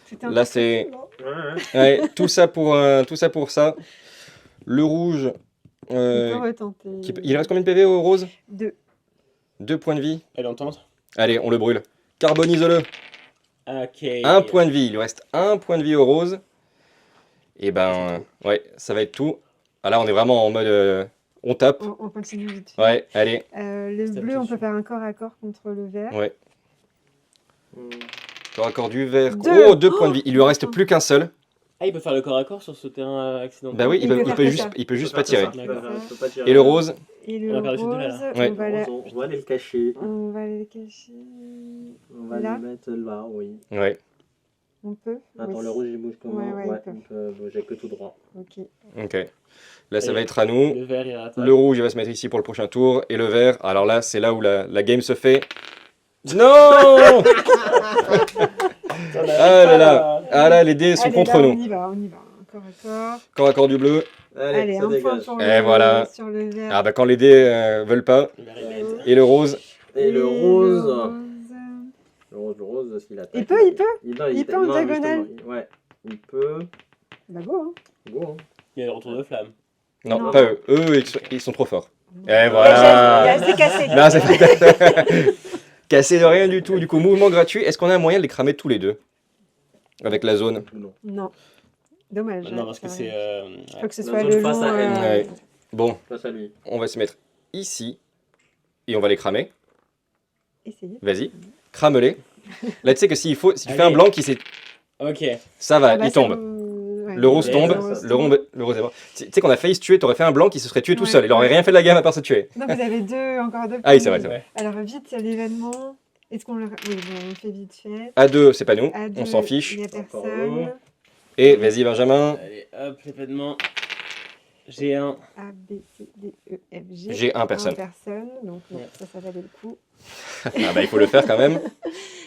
C'était un Là, peu c'est- facile, hein. Ouais. Ouais, tout ça pour ça. Le rouge. On peut retenter. Il reste combien de PV au rose? 2. 2 points de vie. Elle entente? Allez, on le brûle. Carbonise-le. Ok. Un point de vie. Il lui reste un point de vie au rose. Et ben, ouais, ça va être tout. Ah là, on est vraiment en mode. On tape. On continue vite fait. Ouais, allez. Le Ça bleu, me on suffit. peut faire un corps à corps contre le vert. Ouais. Hmm. Corps à corps du vert. Deux. Oh, 2 points de vie. Il lui en reste Putain. plus qu'un seul. Ah, il peut faire le corps à corps sur ce terrain accidentel. Bah oui, Il peut faire que ça. il peut juste On pas peut faire tirer. que ça. D'accord. Je peux pas tirer. Et le rose? Et On le a perdu ces deux-là, rose, là. Ouais. On va aller le cacher. on va le cacher. On va Là. le mettre là, oui. Ouais, On peut? Attends, Oui. le rouge il bouge comment? Ouais, Ouais, il il peut bouger que tout droit. Ok. ok. Là, ça Et va être à nous. Le vert, il rattrape. Le rouge, il va se mettre ici pour le prochain tour. Et le vert, alors là, c'est là où la game se fait. Non! Ça n'arrive Ah là pas, là! Ah là, les dés sont Allez, contre là, nous. On y va, on y va. Corps à corps. Corps à corps du bleu. Allez, ça un point dégage. pour Et voilà. sur le vert. Ah bah quand les dés veulent pas. Le vert, il va être- Et le rose. Et le rose. rose. Le rose, s'il attaque. Il peut, il peut. Il peut en diagonale. Ouais, il peut. Bah go, hein. Go, hein. Il y a le retour de flamme. Non, Non. pas eux. Eux, ils sont trop forts. Et Il voilà. a assez cassé. Non, c'est cassé de rien du tout. Du coup, mouvement gratuit. Est-ce qu'on a un moyen de les cramer tous les deux? Avec la zone. Non. Non. Dommage. Non, parce que c'est. Il faut que ce La soit zone le face long. à elle. Ouais. Bon, Face à lui. on va se mettre ici. Et on va les cramer. Essayez. Vas-y. Crame-les. Là, tu sais que si tu fais un Allez. blanc qui s'est... Ok. Ça va, Ah bah, il ça tombe. vous- ouais. Le rose Et tombe, le rose le rose est mort. Tu sais qu'on a failli se tuer, t'aurais fait un blanc qui se serait tué tout Ouais. seul. Il aurait rien fait de la gamme à part se tuer. Non, vous avez encore deux. Ah oui, c'est vrai, points. c'est vrai. Alors vite, l'événement. Est-ce qu'on le. Oui, bon, on fait vite fait. À 2, c'est pas nous, À on deux, s'en Il fiche. n'y a Encore personne. Et vas-y Benjamin, Allez, hop, l'événement. J'ai un. A, B, C, D, E, F, G. j'ai un personne. Personne. Donc non, Ouais. ça valait le coup. Ah bah il faut le faire quand même.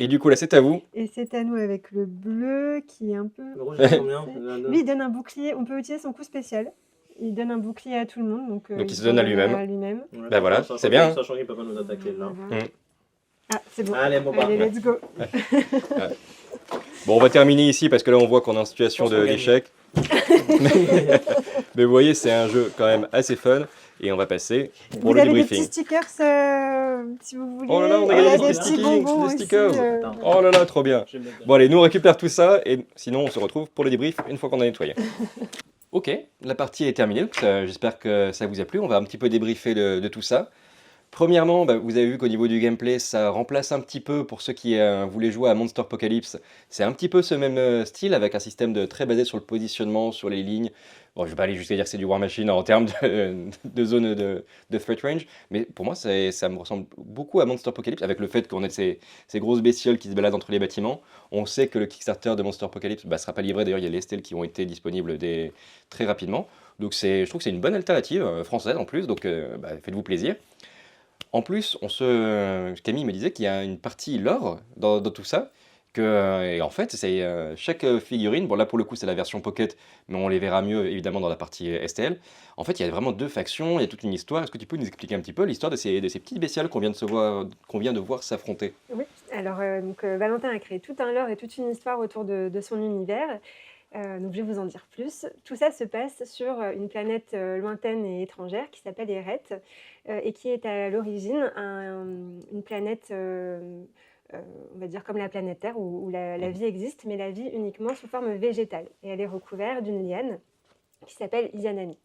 Et du coup là c'est à vous. Et c'est à nous avec le bleu qui est un peu. Le rouge, il a combien? Lui, il donne un bouclier. On peut utiliser son coup spécial. Il donne un bouclier à tout le monde. Donc il se donne à lui-même. Ouais, Bah voilà, sachant c'est bien. Sachant qu'il peut pas nous attaquer là. Voilà. Ah, c'est bon. Allez, bon, Allez, bah. let's go. Bon, on va terminer ici parce que là, on voit qu'on est en situation Je pense qu'on gagne. d'échec. Mais vous voyez, c'est un jeu quand même assez fun. Et on va passer pour Vous le avez des débriefing. petits stickers si vous voulez. Oh là là, on a Il y gagné a des des petits petits stickers, bonbons des aussi. stickers. Attends. Oh là là, trop bien. Je vais me mettre Bon, allez, nous on récupère tout ça et sinon on se retrouve pour le débrief une fois qu'on a nettoyé. Ok, la partie est terminée. Donc j'espère que ça vous a plu. On va un petit peu débriefer de tout ça. Premièrement, vous avez vu qu'au niveau du gameplay, ça remplace un petit peu, pour ceux qui voulaient jouer à Monster Apocalypse, c'est un petit peu ce même style, avec un système très basé sur le positionnement, sur les lignes. Bon, je vais pas aller jusqu'à dire que c'est du War Machine en termes de zone de threat range, mais pour moi, ça me ressemble beaucoup à Monster Apocalypse, avec le fait qu'on ait ces grosses bestioles qui se baladent entre les bâtiments. On sait que le Kickstarter de Monster Apocalypse sera pas livré, d'ailleurs il y a les stèles qui ont été disponibles très rapidement. Donc je trouve que c'est une bonne alternative, française en plus, donc faites-vous plaisir. En plus, Camille me disait qu'il y a une partie lore dans tout ça, et en fait, c'est chaque figurine, bon là pour le coup c'est la version Pocket, mais on les verra mieux évidemment dans la partie STL. En fait, il y a vraiment deux factions, il y a toute une histoire. Est-ce que tu peux nous expliquer un petit peu l'histoire de ces petites bestioles qu'on vient de voir s'affronter? Oui, alors Valentin a créé tout un lore et toute une histoire autour de son univers. Donc je vais vous en dire plus. Tout ça se passe sur une planète lointaine et étrangère qui s'appelle Eret et qui est à l'origine une planète, on va dire comme la planète Terre, où la vie existe, mais la vie uniquement sous forme végétale. Et elle est recouverte d'une liane qui s'appelle Izanami.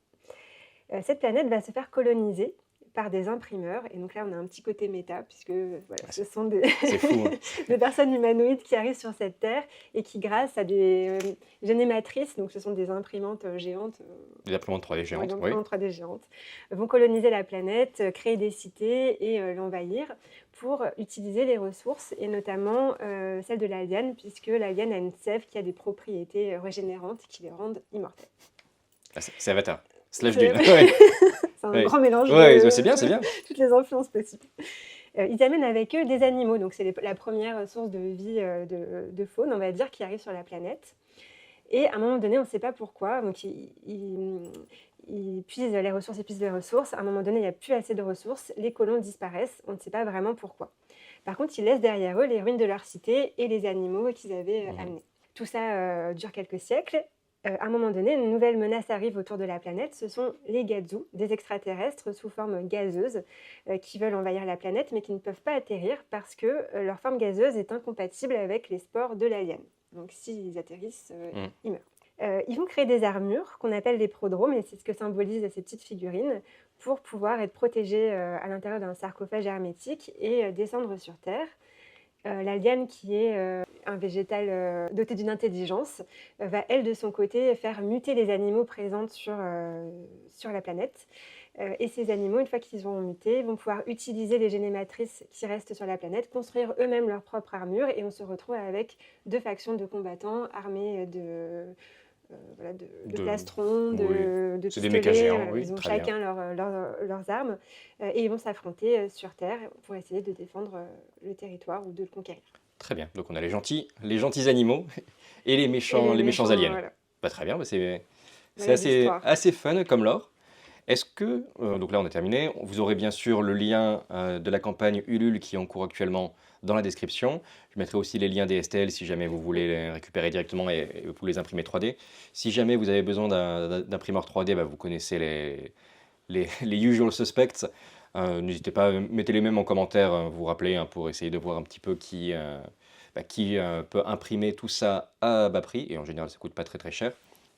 Cette planète va se faire coloniser par des imprimeurs, et donc là on a un petit côté méta, puisque voilà, ce sont C'est fou, hein. des personnes humanoïdes qui arrivent sur cette terre et qui, grâce à des génématrices, donc ce sont des imprimantes géantes, Des imprimantes 3D des géantes, oui. imprimantes 3D géantes, vont coloniser la planète, créer des cités et l'envahir pour utiliser les ressources, et notamment celle de l'alien, puisque l'alien a une sève qui a des propriétés régénérantes qui les rendent immortels. Ah, c'est Avatar. Slash C'est- Dune. Ouais, C'est un Ouais. grand mélange ouais, de c'est bien, c'est bien. toutes les influences possibles. Ils amènent avec eux des animaux, donc c'est la première source de vie de faune, on va dire, qui arrive sur la planète. Et à un moment donné, on ne sait pas pourquoi, donc ils puisent les ressources. À un moment donné, il n'y a plus assez de ressources, les colons disparaissent, on ne sait pas vraiment pourquoi. Par contre, ils laissent derrière eux les ruines de leur cité et les animaux qu'ils avaient amenés. Tout ça dure quelques siècles. À un moment donné, une nouvelle menace arrive autour de la planète. Ce sont les Gadzu, des extraterrestres sous forme gazeuse qui veulent envahir la planète, mais qui ne peuvent pas atterrir parce que leur forme gazeuse est incompatible avec les spores de l'alien. Donc s'ils atterrissent, ils meurent. Ils vont créer des armures qu'on appelle les prodromes, et c'est ce que symbolisent ces petites figurines, pour pouvoir être protégés à l'intérieur d'un sarcophage hermétique et descendre sur Terre. L'alien, qui est un végétal doté d'une intelligence, va, elle, de son côté, faire muter les animaux présents sur la planète. Et ces animaux, une fois qu'ils ont muté, vont pouvoir utiliser les génématrices qui restent sur la planète, construire eux-mêmes leur propre armure, et on se retrouve avec deux factions de combattants armés de plastrons, de C'est des pistolets. mécas géants, oui, Ils ont très bien. chacun leurs armes, et ils vont s'affronter sur Terre pour essayer de défendre le territoire ou de le conquérir. Très bien. Donc on a les gentils animaux et les méchants aliens. Voilà. Très bien, c'est Voilà l'histoire. assez fun comme lore. Est-ce que, donc là on a terminé, vous aurez bien sûr le lien de la campagne Ulule qui est en cours actuellement dans la description. Je mettrai aussi les liens des STL si jamais vous voulez les récupérer directement et vous les imprimer 3D. Si jamais vous avez besoin d'imprimeur 3D, vous connaissez les usual suspects. N'hésitez pas, mettez les mêmes en commentaire, vous rappelez, pour essayer de voir un petit peu qui peut imprimer tout ça à bas prix, et en général ça coûte pas très très cher.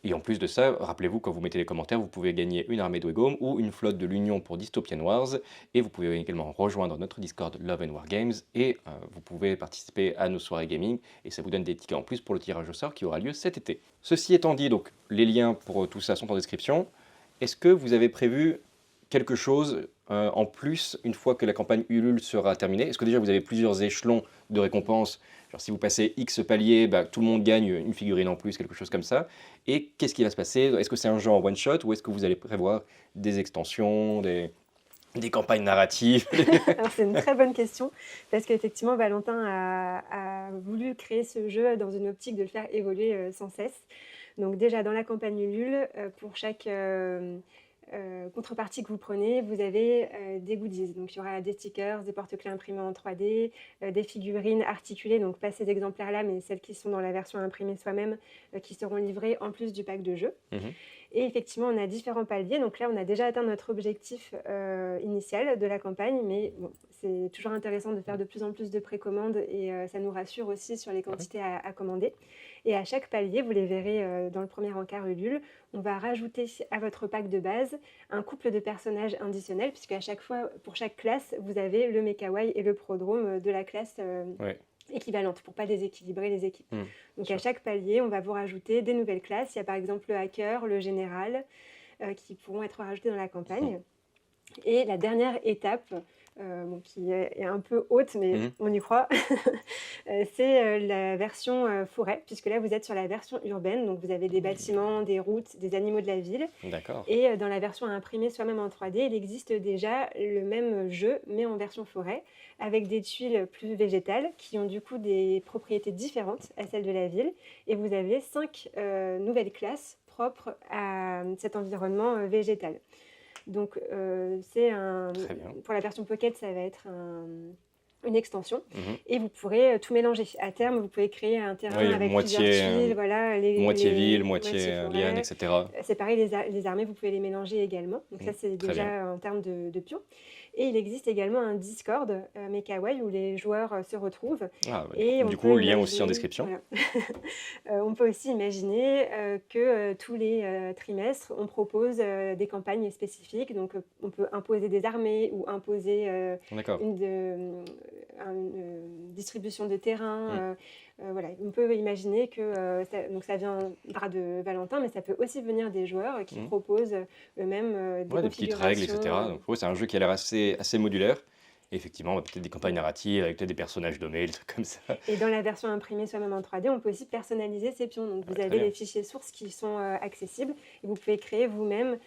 Et en plus de ça, rappelez-vous, quand vous mettez les commentaires, vous pouvez gagner une armée de Wegom ou une flotte de l'Union pour Dystopian Wars, et vous pouvez également rejoindre notre Discord Love and War Games, et vous pouvez participer à nos soirées gaming, et ça vous donne des tickets en plus pour le tirage au sort qui aura lieu cet été. Ceci étant dit, donc les liens pour tout ça sont en description. Est-ce que vous avez prévu quelque chose en plus une fois que la campagne Ulule sera terminée? Est-ce que déjà vous avez plusieurs échelons de récompenses? Genre si vous passez X paliers, tout le monde gagne une figurine en plus, quelque chose comme ça. Et qu'est-ce qui va se passer? Est-ce que c'est un jeu en one shot ou est-ce que vous allez prévoir des extensions, des campagnes narratives? Alors, c'est une très bonne question, parce qu'effectivement, Valentin a voulu créer ce jeu dans une optique de le faire évoluer sans cesse. Donc déjà, dans la campagne Ulule, pour chaque contrepartie que vous prenez, vous avez des goodies. Donc, il y aura des stickers, des porte-clés imprimés en 3D, des figurines articulées, donc pas ces exemplaires-là, mais celles qui sont dans la version imprimée soi-même, qui seront livrées en plus du pack de jeu. Mhm. Et effectivement, on a différents paliers. Donc là, on a déjà atteint notre objectif initial de la campagne, mais bon, c'est toujours intéressant de faire de plus en plus de précommandes et ça nous rassure aussi sur les quantités à commander. Et à chaque palier, vous les verrez dans le premier encart Ulule, on va rajouter à votre pack de base un couple de personnages additionnels, puisque à chaque fois, pour chaque classe, vous avez le Mekawaii et le Prodrome de la classe Ouais. équivalente pour pas déséquilibrer les équipes. Donc sûr. à chaque palier, on va vous rajouter des nouvelles classes. Il y a par exemple le hacker, le général, qui pourront être rajoutés dans la campagne. Et la dernière étape, qui est un peu haute, mais on y croit, c'est la version forêt, puisque là vous êtes sur la version urbaine, donc vous avez des bâtiments, des routes, des animaux de la ville. D'accord. Et dans la version imprimée soi-même en 3D, il existe déjà le même jeu, mais en version forêt, avec des tuiles plus végétales qui ont du coup des propriétés différentes à celles de la ville. Et vous avez 5 nouvelles classes propres à cet environnement végétal. Donc, Très bien. pour la version Pocket, ça va être une extension. Et vous pourrez tout mélanger. À terme, vous pouvez créer un terrain Oui, avec moitié, plusieurs tuiles, voilà, moitié ville, moitié moitié forêt. liane, etc. C'est pareil, les armées, vous pouvez les mélanger également. Donc ça, c'est Très déjà en termes de pions. Et il existe également un Discord Mekawaii où les joueurs se retrouvent. Ah, bah, Et on du peut coup, lien aussi en imaginer- description. voilà. On peut aussi imaginer que tous les trimestres, on propose des campagnes spécifiques. Donc, on peut imposer des armées ou imposer D'accord. une distribution de terrain. Voilà. On peut imaginer que donc ça viendra de Valentin, mais ça peut aussi venir des joueurs qui proposent eux-mêmes des Ouais, des petites règles, etc. configurations. Donc, ouais, c'est un jeu qui a l'air assez modulaire. Et effectivement, on va peut-être des campagnes narratives avec peut-être des personnages dommés, des trucs comme ça. Et dans la version imprimée soi-même en 3D, on peut aussi personnaliser ces pions. Donc, vous très avez bien. les fichiers sources qui sont accessibles et vous pouvez créer vous-même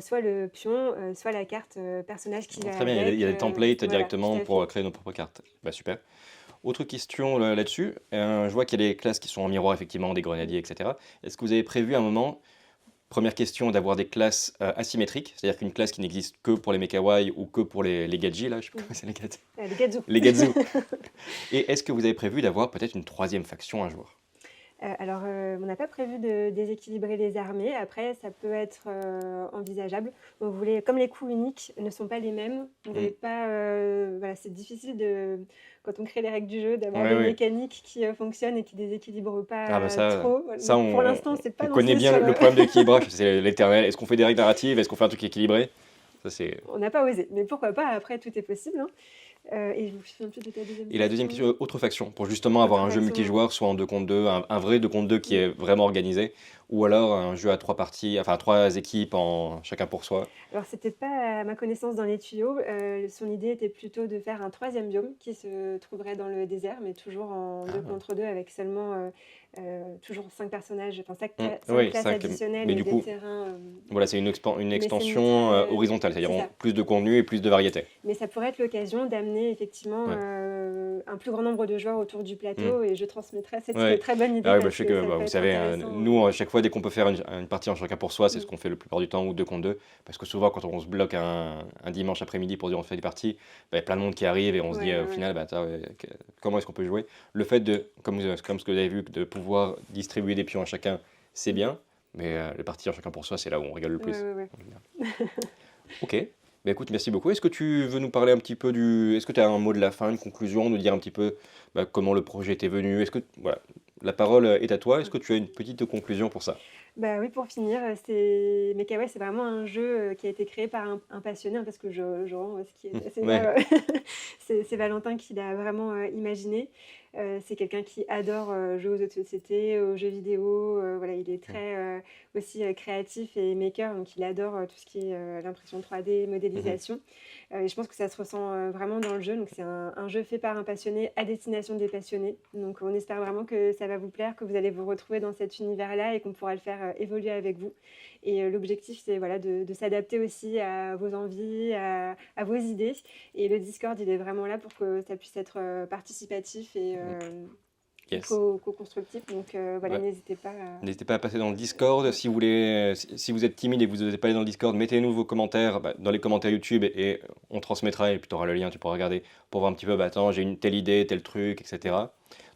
soit le pion, soit la carte personnage qui va Très bien, il y a des templates voilà, directement tout à pour fait. créer nos propres cartes. Bah, super. Autre question là-dessus. Je vois qu'il y a des classes qui sont en miroir, effectivement, des grenadiers, etc. Est-ce que vous avez prévu un moment, première question, d'avoir des classes asymétriques, c'est-à-dire qu'une classe qui n'existe que pour les Mekawaii ou que pour les Gadgets, là, je sais pas comment c'est les Gadgets. Les gadzous. Les Gadzous. Et est-ce que vous avez prévu d'avoir peut-être une troisième faction un jour? Alors, on n'a pas prévu de déséquilibrer les armées. Après, ça peut être envisageable. On voulait, comme les coups uniques ne sont pas les mêmes, on voulait pas. Voilà, c'est difficile quand on crée les règles du jeu, d'avoir Ouais, des ouais. mécaniques qui fonctionnent et qui déséquilibrent pas Ah bah ça, trop. ça Donc, pour l'instant, c'est pas on non connaît plus bien sur, le problème d'équilibrage, c'est l'éternel. Est-ce qu'on fait des règles narratives? Est-ce qu'on fait un truc équilibré? Ça, c'est... On n'a pas osé, mais pourquoi pas, après tout est possible. Hein. Et je vous souviens plus de ta deuxième Et la deuxième question. question, autre faction, pour justement avoir Autre un jeu faction. multijoueur, soit en 2 contre 2, un vrai 2 contre 2 qui est vraiment organisé, ou alors un jeu à 3 parties, enfin 3 équipes, chacun pour soi. Alors, c'était pas à ma connaissance dans les tuyaux. Son idée était plutôt de faire un troisième biome qui se trouverait dans le désert, mais toujours en 2 contre 2 avec seulement toujours 5 personnages, enfin 5 Oui, classes 5, additionnelles mais et du des coup, terrains. voilà, c'est une Mais c'est extension très, horizontale, c'est-à-dire c'est ça. plus de contenu et plus de variété. Mais ça pourrait être l'occasion d'amener effectivement Ouais. un plus grand nombre de joueurs autour du plateau et je transmettrai cette Ouais. très bonne idée. Ah oui, bah, parce je sais que que ça bah, peut vous être savez, intéressant. nous, à chaque fois, dès qu'on peut faire une partie en chacun pour soi, c'est ce qu'on fait le plupart du temps, ou 2 contre 2, parce que souvent, quand on se bloque un dimanche après-midi pour dire on fait des parties, bah, il y a plein de monde qui arrive et on se dit Ouais, au final, bah, attends, comment est-ce qu'on peut jouer? Le fait de, comme ce que vous avez vu, de pouvoir distribuer des pions à chacun, c'est bien, mais les parties en chacun pour soi, c'est là où on rigole le plus. Ouais. Ok, bah, écoute, merci beaucoup. Est-ce que tu veux nous parler un petit peu Est-ce que tu as un mot de la fin, une conclusion, nous dire un petit peu comment le projet était venu? Est-ce que... Voilà, la parole est à toi. Est-ce que tu as une petite conclusion pour ça? Bah oui, pour finir, Mekawaii, c'est vraiment un jeu qui a été créé par un passionné, hein, parce que je rends ce qui est assez Ouais. vrai. C'est Valentin qui l'a vraiment imaginé. C'est quelqu'un qui adore jouer aux jeux de société, aux jeux vidéo. Voilà, il est très aussi créatif et maker, donc il adore tout ce qui est l'impression 3D, modélisation. Et je pense que ça se ressent vraiment dans le jeu. Donc c'est un jeu fait par un passionné à destination des passionnés. Donc on espère vraiment que ça va vous plaire, que vous allez vous retrouver dans cet univers-là et qu'on pourra le faire évoluer avec vous. Et l'objectif, c'est voilà, de s'adapter aussi à vos envies, à vos idées. Et le Discord, il est vraiment là pour que ça puisse être participatif Yes. co-constructif. Donc voilà, Ouais. n'hésitez pas à... N'hésitez pas à passer dans le Discord. Si vous voulez, si vous êtes timide et que vous n'osez pas aller dans le Discord, mettez-nous vos commentaires dans les commentaires YouTube et on transmettra et puis tu auras le lien, tu pourras regarder pour voir un petit peu, attends, j'ai une telle idée, tel truc, etc.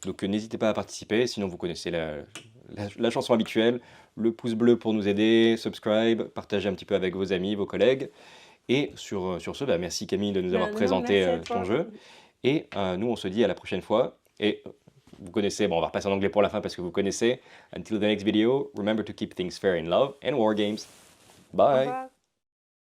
Donc n'hésitez pas à participer, sinon vous connaissez la chanson habituelle, le pouce bleu pour nous aider, subscribe, partagez un petit peu avec vos amis, vos collègues. Et sur ce, merci Camille de nous avoir Non, présenté merci à ton toi. jeu. Et nous, on se dit à la prochaine fois. Et vous connaissez, bon, on va repasser en anglais pour la fin parce que vous connaissez. Until the next video, remember to keep things fair in love and war games. Au Bye! revoir.